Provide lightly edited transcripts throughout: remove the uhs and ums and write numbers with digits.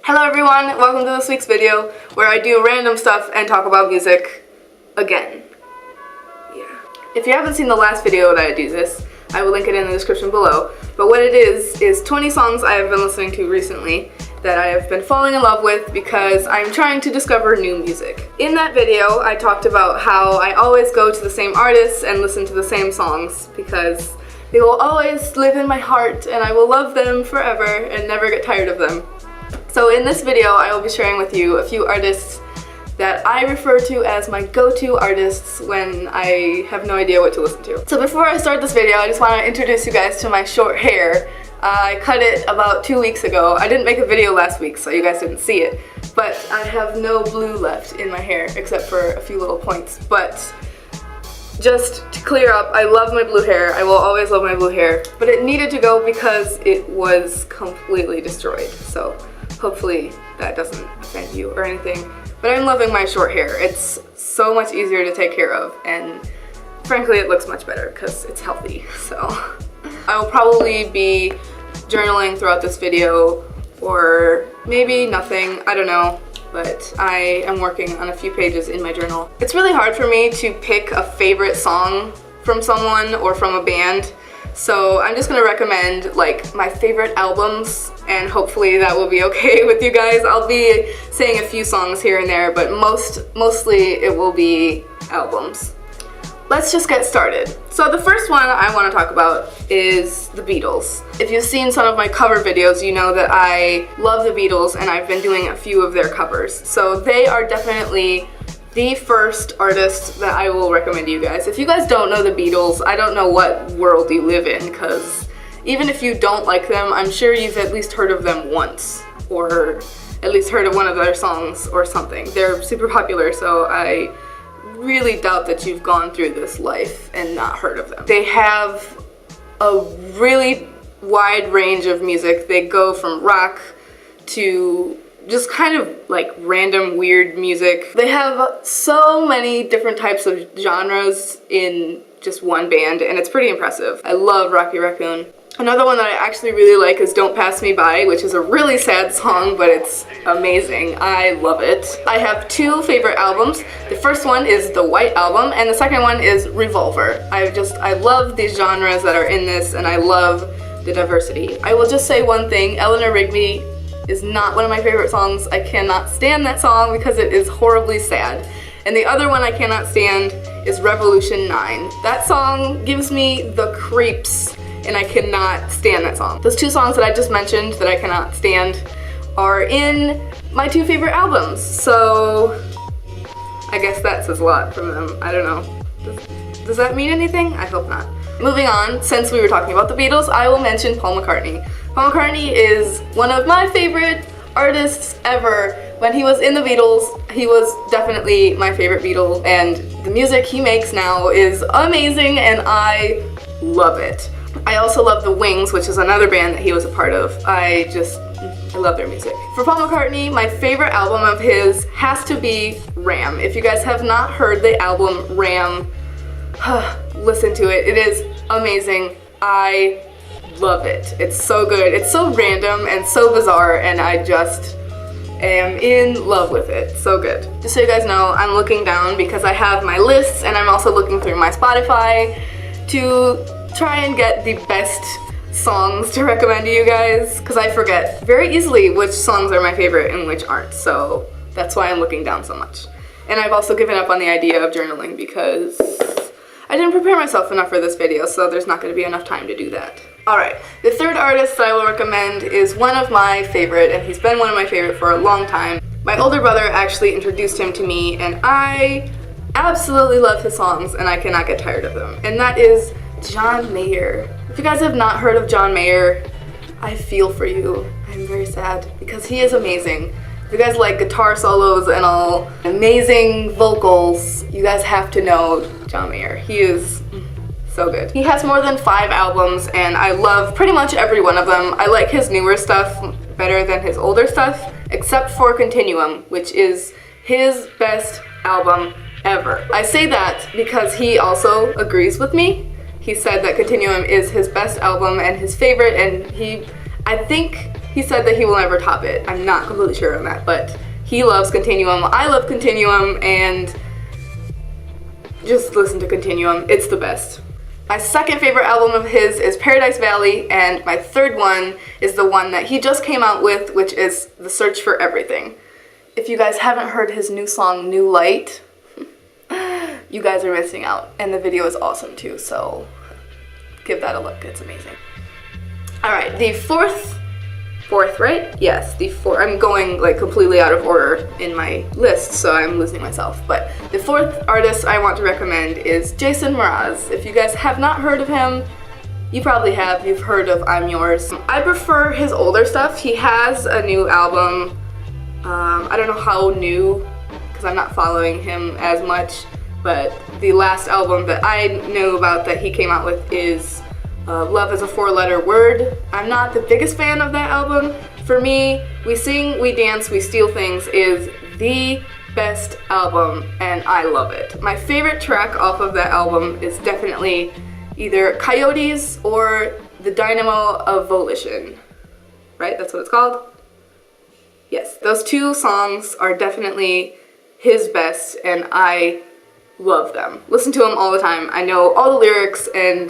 Hello everyone, welcome to this week's video where I do random stuff and talk about music again. Yeah. If you haven't seen the last video that I do this, I will link it in the description below. But what it is 20 songs I have been listening to recently that I have been falling in love with because I'm trying to discover new music. In that video, I talked about how I always go to the same artists and listen to the same songs because they will always live in my heart and I will love them forever and never get tired of them. So in this video, I will be sharing with you a few artists that I refer to as my go-to artists when I have no idea what to listen to. So before I start this video, I just want to introduce you guys to my short hair. I cut it about 2 weeks ago. I didn't make a video last week, so you guys didn't see it. But I have no blue left in my hair, except for a few little points. But just to clear up, I love my blue hair. I will always love my blue hair. But it needed to go because it was completely destroyed. So hopefully that doesn't offend you or anything. But I'm loving my short hair. It's so much easier to take care of, and frankly it looks much better because it's healthy. So I will probably be journaling throughout this video, or maybe nothing, I don't know. But I am working on a few pages in my journal. It's really hard for me to pick a favorite song from someone or from a band. So I'm just gonna recommend like my favorite albums, and hopefully that will be okay with you guys. I'll be saying a few songs here and there, but mostly it will be albums. Let's just get started. So the first one I want to talk about is the Beatles. If you've seen some of my cover videos, you know that I love the Beatles and I've been doing a few of their covers. So they are definitely the first artist that I will recommend to you guys. If you guys don't know the Beatles, I don't know what world you live in, because even if you don't like them, I'm sure you've at least heard of them once, or at least heard of one of their songs or something. They're super popular, so I really doubt that you've gone through this life and not heard of them. They have a really wide range of music. They go from rock to just kind of like random weird music. They have so many different types of genres in just one band, and it's pretty impressive. I love Rocky Raccoon. Another one that I actually really like is Don't Pass Me By, which is a really sad song, but it's amazing. I love it. I have two favorite albums. The first one is the White Album, and the second one is Revolver. I love these genres that are in this, and I love the diversity. I will just say one thing, Eleanor Rigby is not one of my favorite songs. I cannot stand that song because it is horribly sad. And the other one I cannot stand is Revolution 9. That song gives me the creeps, and I cannot stand that song. Those two songs that I just mentioned that I cannot stand are in my two favorite albums, so I guess that says a lot from them. I don't know. Does that mean anything? I hope not. Moving on, since we were talking about the Beatles, I will mention Paul McCartney. Paul McCartney is one of my favorite artists ever. When he was in the Beatles, he was definitely my favorite Beatle, and the music he makes now is amazing and I love it. I also love the Wings, which is another band that he was a part of. I love their music. For Paul McCartney, my favorite album of his has to be Ram. If you guys have not heard the album Ram, listen to it. It is amazing. I love it. It's so good. It's so random and so bizarre, and I just am in love with it. So good. Just so you guys know, I'm looking down because I have my lists, and I'm also looking through my Spotify to try and get the best songs to recommend to you guys, because I forget very easily which songs are my favorite and which aren't, so that's why I'm looking down so much. And I've also given up on the idea of journaling because I didn't prepare myself enough for this video, so there's not going to be enough time to do that. Alright, the third artist that I will recommend is one of my favorite, and he's been one of my favorite for a long time. My older brother actually introduced him to me, and I absolutely love his songs, and I cannot get tired of them. And that is John Mayer. If you guys have not heard of John Mayer, I feel for you. I'm very sad because he is amazing. If you guys like guitar solos and all amazing vocals, you guys have to know John Mayer. He is so good. He has more than 5 albums and I love pretty much every one of them. I like his newer stuff better than his older stuff, except for Contiuum, which is his best album ever. I say that because he also agrees with me. He said that Contiuum is his best album and his favorite, and I think he said that he will never top it. I'm not completely sure on that, but he loves Contiuum. I love Contiuum, and just listen to Contiuum. It's the best. My second favorite album of his is Paradise Valley, and my third one is the one that he just came out with, which is The Search for Everything. If you guys haven't heard his new song, New Light, you guys are missing out, and the video is awesome too, so give that a look. It's amazing. Alright, the fourth, right? Yes, the fourth. I'm going like completely out of order in my list, so I'm losing myself. But the fourth artist I want to recommend is Jason Mraz. If you guys have not heard of him, you probably have. You've heard of I'm Yours. I prefer his older stuff. He has a new album. I don't know how new, because I'm not following him as much, but the last album that I knew about that he came out with is Love is a Four-Letter Word. I'm not the biggest fan of that album. For me, We Sing, We Dance, We Steal Things is the best album, and I love it. My favorite track off of that album is definitely either Coyotes or the Dynamo of Volition. Right? That's what it's called? Yes, those two songs are definitely his best, and I love them. Listen to them all the time. I know all the lyrics and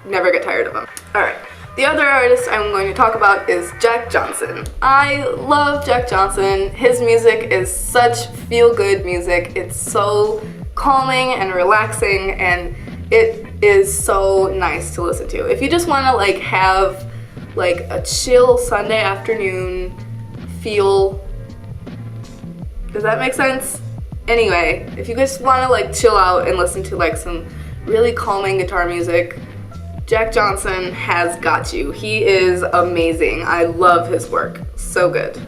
never get tired of them. Alright, the other artist I'm going to talk about is Jack Johnson. I love Jack Johnson. His music is such feel-good music. It's so calming and relaxing, and it is so nice to listen to. If you just want to like have like a chill Sunday afternoon feel, does that make sense? Anyway, if you just want to like chill out and listen to like some really calming guitar music, Jack Johnson has got you. He is amazing. I love his work. So good.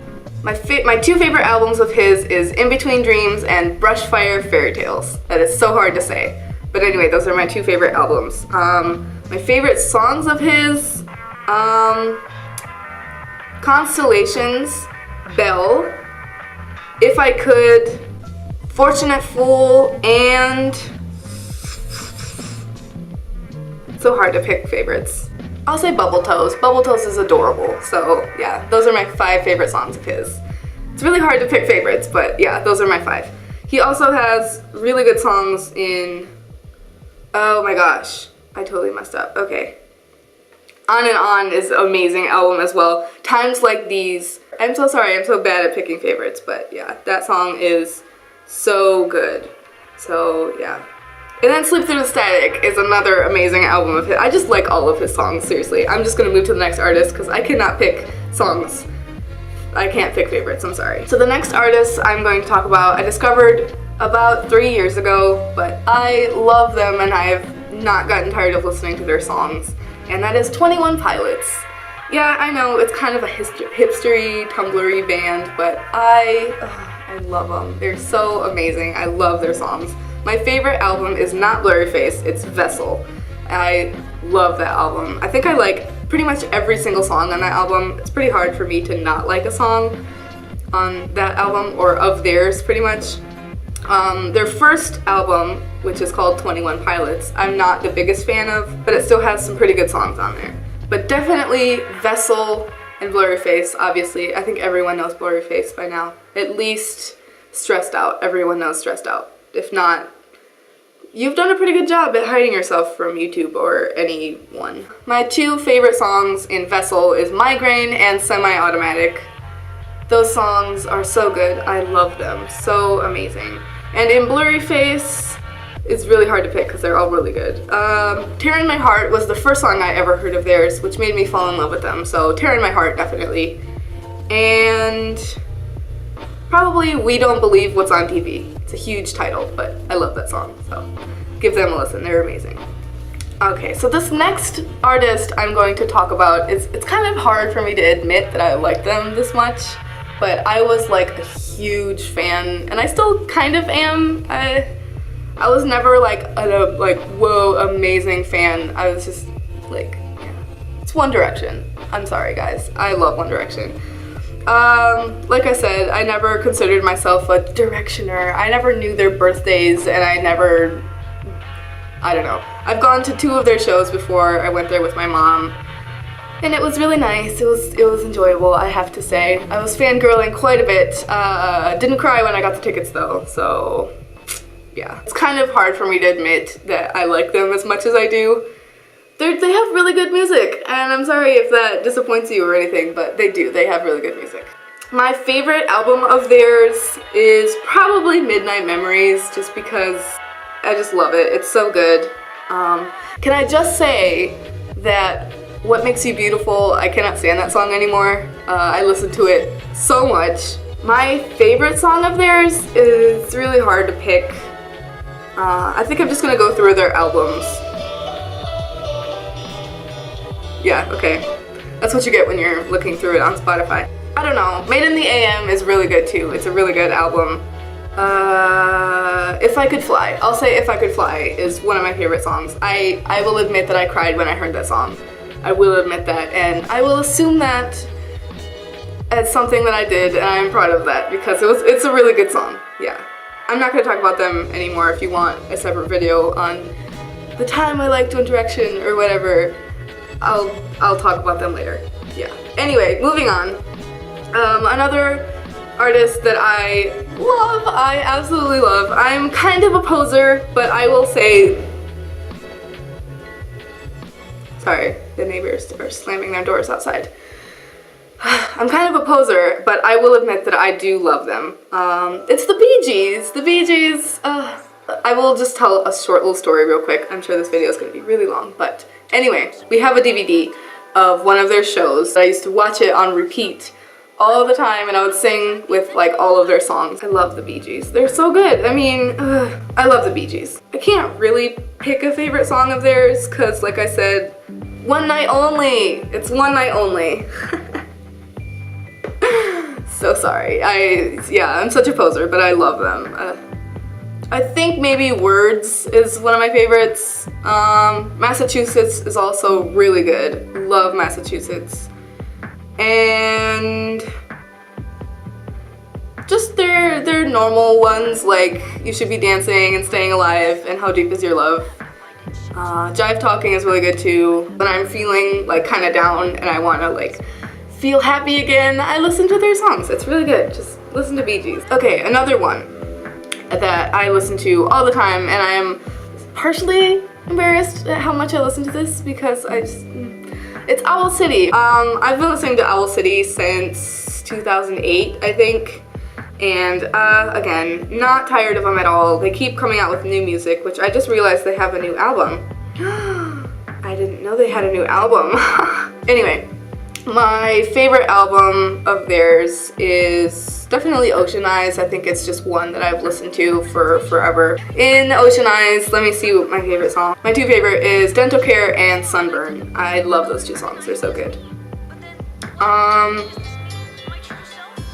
My two favorite albums of his is BetweenDreams and Brushfire Fairytales. That is so hard to say. But anyway, those are my two favorite albums. My favorite songs of his, Constellations, Belle, If I Could, Fortunate Fool, and so hard to pick favorites. I'll say Bubble Toes. Bubble Toes is adorable. So yeah, those are my 5 favorite songs of his. It's really hard to pick favorites, but yeah, those are my 5. He also has really good songs in, oh my gosh, I totally messed up. Okay. On and On is an amazing album as well. Times Like These. I'm so sorry, I'm so bad at picking favorites, but yeah, that song is so good. So yeah. And then Sleep Through the Static is another amazing album of his. I just like all of his songs, seriously. I'm just gonna move to the next artist because I cannot pick songs. I can't pick favorites, I'm sorry. So the next artist I'm going to talk about, I discovered about 3 years ago, but I love them and I have not gotten tired of listening to their songs, and that is 21 Pilots. Yeah, I know, it's kind of a hipstery, Tumblr-y band, but I love them. They're so amazing. I love their songs. My favorite album is not Blurry Face, it's Vessel. I love that album. I think I like pretty much every single song on that album. It's pretty hard for me to not like a song on that album, or of theirs, pretty much. Their first album, which is called 21 Pilots, I'm not the biggest fan of, but it still has some pretty good songs on there. But definitely Vessel and Blurry Face, obviously. I think everyone knows Blurry Face by now. At least Stressed Out. Everyone knows Stressed Out. If not, you've done a pretty good job at hiding yourself from YouTube or anyone. My 2 favorite songs in Vessel is Migraine and Semi-Automatic. Those songs are so good. I love them. So amazing. And in Blurry Face, it's really hard to pick because they're all really good. Tearing My Heart was the first song I ever heard of theirs, which made me fall in love with them. So Tearing My Heart, definitely. And probably We Don't Believe What's on TV. It's a huge title, but I love that song, so give them a listen. They're amazing. Okay, so this next artist I'm going to talk about it's kind of hard for me to admit that I like them this much, but I was like a huge fan, and I still kind of am. I was never like a whoa amazing fan. I was just like, yeah. It's One Direction. I'm sorry guys, I love One Direction. Like I said, I never considered myself a Directioner. I never knew their birthdays, and I don't know. I've gone to 2 of their shows before. I went there with my mom, And it was really nice. It was enjoyable, I have to say. I was fangirling quite a bit. Didn't cry when I got the tickets though, so yeah. It's kind of hard for me to admit that I like them as much as I do. They have really good music, and I'm sorry if that disappoints you or anything, but they do. They have really good music. My favorite album of theirs is probably Midnight Memories, just because I just love it. It's so good. Can I just say that What Makes You Beautiful, I cannot stand that song anymore. I listen to it so much. My favorite song of theirs is really hard to pick. I think I'm just gonna go through their albums. Yeah, okay. That's what you get when you're looking through it on Spotify. I don't know. Made in the AM is really good too. It's a really good album. If I Could Fly. I'll say If I Could Fly is one of my favorite songs. I will admit that I cried when I heard that song. I will admit that, and I will assume that as something that I did, and I'm proud of that because it's a really good song. Yeah. I'm not going to talk about them anymore. If you want a separate video on the time I liked One Direction or whatever, I'll talk about them later. Yeah. Anyway, moving on. Another artist that I love, I absolutely love. I'm kind of a poser, but I will say... Sorry, the neighbors are slamming their doors outside. I'm kind of a poser, but I will admit that I do love them. It's the Bee Gees. The Bee Gees, I will just tell a short little story real quick. I'm sure this video is going to be really long, but anyway, we have a DVD of one of their shows. I used to watch it on repeat all the time, and I would sing with like all of their songs. I love the Bee Gees. They're so good. I mean, I love the Bee Gees. I can't really pick a favorite song of theirs because, like I said, One Night Only. It's One Night Only. So sorry. I'm such a poser, but I love them. I think maybe Words is one of my favorites. Massachusetts is also really good. Love Massachusetts. And just their normal ones like You Should Be Dancing and Staying Alive and How Deep Is Your Love. Jive Talking is really good too. When I'm feeling like kind of down and I want to like feel happy again, I listen to their songs. It's really good. Just listen to Bee Gees. Okay, another one that I listen to all the time, and I am partially embarrassed at how much I listen to this because it's Owl City. I've been listening to Owl City since 2008, I think. And again, not tired of them at all. They keep coming out with new music, which I just realized they have a new album. I didn't know they had a new album. Anyway, my favorite album of theirs is definitely Ocean Eyes. I think it's just one that I've listened to for forever. In Ocean Eyes, let me see what my favorite song. My two favorite is Dental Care and Sunburn. I love those two songs. They're so good.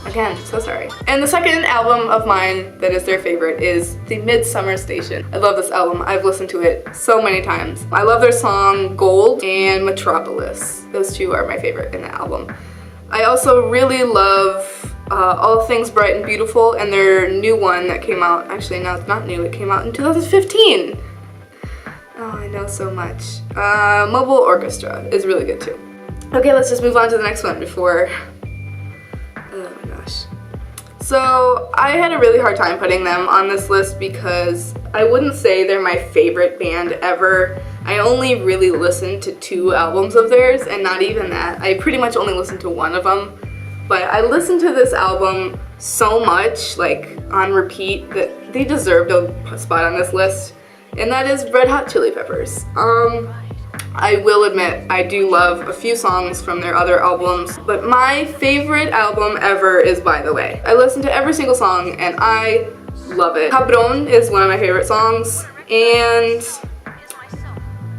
Again, so sorry. And the second album of mine that is their favorite is The Midsummer Station. I love this album. I've listened to it so many times. I love their song Gold and Metropolis. Those two are my favorite in the album. I also really love All Things Bright and Beautiful and their new one that came out. Actually, no, it's not new. It came out in 2015. Oh, I know so much. Mobile Orchestra is really good too. Okay, let's just move on to the next one before... Oh my gosh. So I had a really hard time putting them on this list because I wouldn't say they're my favorite band ever. I only really listened to 2 albums of theirs, and not even that. I pretty much only listened to one of them. But I listened to this album so much, like on repeat, that they deserved a spot on this list. And that is Red Hot Chili Peppers. I will admit, I do love a few songs from their other albums, but my favorite album ever is By the Way. I listen to every single song and I love it. Cabron is one of my favorite songs, and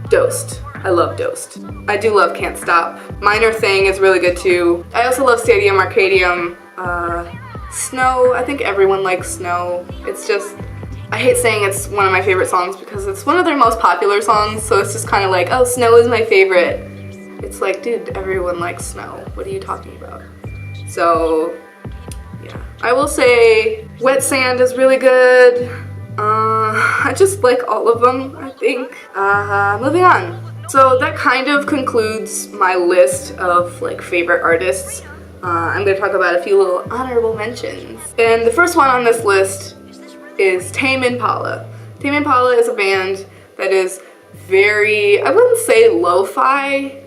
Dosed. I love Dosed. I do love Can't Stop. Minor Thing is really good too. I also love Stadium Arcadium. Snow, I think everyone likes Snow. It's just, I hate saying it's one of my favorite songs because it's one of their most popular songs, so it's just kind of like, oh, Snow is my favorite. It's like, dude, everyone likes Snow. What are you talking about? So, yeah. I will say Wet Sand is really good. I just like all of them, I think. Moving on. So that kind of concludes my list of like favorite artists. I'm going to talk about a few little honorable mentions. And the first one on this list is Tame Impala. Tame Impala is a band that is very, I wouldn't say lo-fi.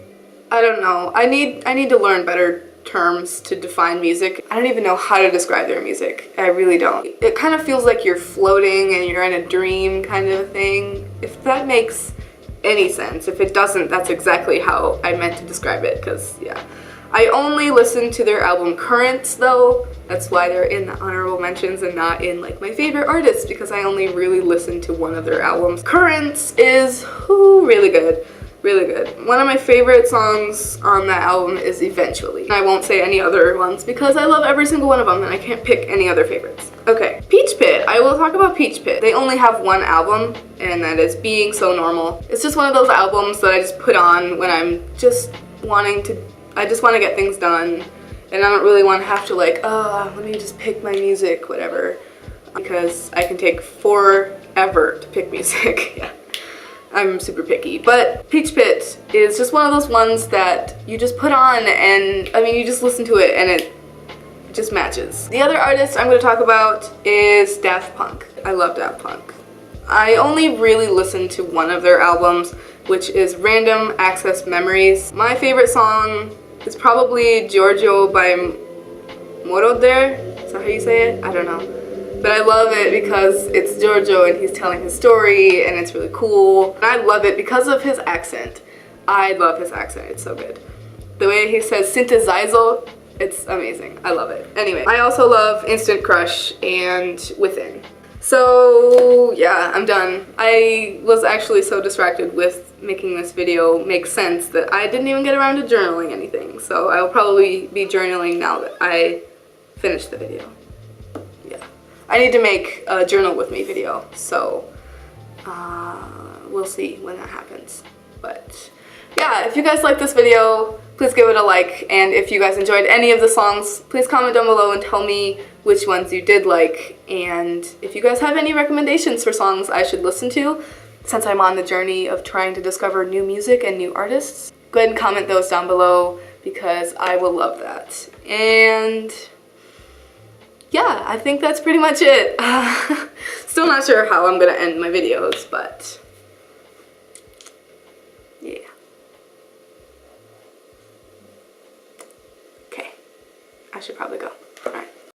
I don't know. I need to learn better terms to define music. I don't even know how to describe their music. I really don't. It kind of feels like you're floating and you're in a dream kind of thing. If that makes any sense. If it doesn't, that's exactly how I meant to describe it, because yeah. I only listened to their album Currents though. That's why they're in the honorable mentions and not in like my favorite artists, because I only really listened to one of their albums. Currents is really good. Really good. One of my favorite songs on that album is Eventually. I won't say any other ones because I love every single one of them and I can't pick any other favorites. Okay, Peach Pit. I will talk about Peach Pit. They only have one album, and that is Being So Normal. It's just one of those albums that I just put on when I'm just wanting to, I just want to get things done, and I don't really want to have to like, let me just pick my music, whatever, because I can take forever to pick music. Yeah. I'm super picky, but Peach Pit is just one of those ones that you just put on and, I mean, you just listen to it and it just matches. The other artist I'm going to talk about is Daft Punk. I love Daft Punk. I only really listened to one of their albums, which is Random Access Memories. My favorite song is probably Giorgio by Moroder. Is that how you say it? I don't know. But I love it because it's Giorgio and he's telling his story and it's really cool. And I love it because of his accent. I love his accent, it's so good. The way he says synthesizer, it's amazing. I love it. Anyway, I also love Instant Crush and Within. So yeah, I'm done. I was actually so distracted with making this video make sense that I didn't even get around to journaling anything. So I will probably be journaling now that I finish the video. I need to make a journal with me video, so we'll see when that happens. But yeah, if you guys like this video, please give it a like, and if you guys enjoyed any of the songs, please comment down below and tell me which ones you did like, and if you guys have any recommendations for songs I should listen to, since I'm on the journey of trying to discover new music and new artists, go ahead and comment those down below because I will love that. And yeah, I think that's pretty much it. Still not sure how I'm gonna end my videos, but yeah. Okay, I should probably go.